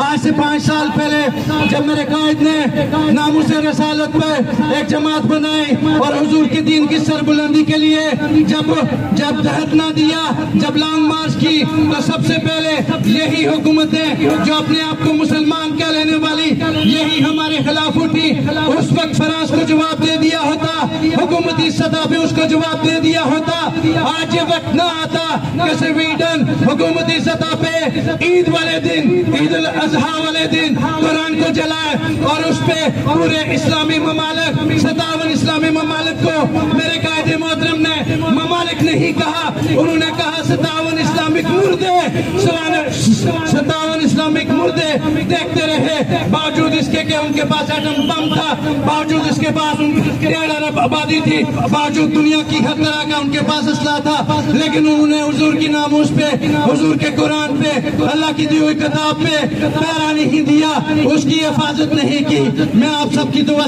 آج سے 5 سال پہلے جب میرے قائد نے ناموس رسالت پہ ایک جماعت بنائی اور حضور کے دین کی سربلندی کے لیے جب دھرنا دیا، جب لانگ مارچ کی، تو سب سے پہلے یہی حکومتیں جو اپنے آپ کو مسلمان کہہ لینے والی یہی ہمارے خلاف اٹھی۔ اس وقت فرانس کو جواب دے دیا ہوتا، حکومتی سطح پہ اس کو جواب دے دیا ہوتا۔ آج یہ وقت نہ آتا کہ سویڈن حکومتی سطح پہ عید والے دن، عید الاضحیٰ والے دن قرآن کو جلائے اور اس پہ پورے اسلامی ممالک 57 اسلامی ممالک کو میرے قائد محترم نے ممالک نہیں کہا، انہوں نے کہا 57 اسلامک مردے، 57 اسلامک مردے دیکھتے رہے، باوجود اس کے کہ ان کے پاس ایٹم بم تھا، باوجود اس کے پاس 1.5 ارب آبادی تھی، باوجود دنیا کی ہر طرح کا ان کے پاس اسلحہ تھا، لیکن انہوں نے حضور کی ناموس پہ، حضور کے قرآن پہ، اللہ کی دی ہوئی کتاب پہ پیرا نہیں دیا، اس کی حفاظت نہیں کی۔ میں آپ سب کی دعا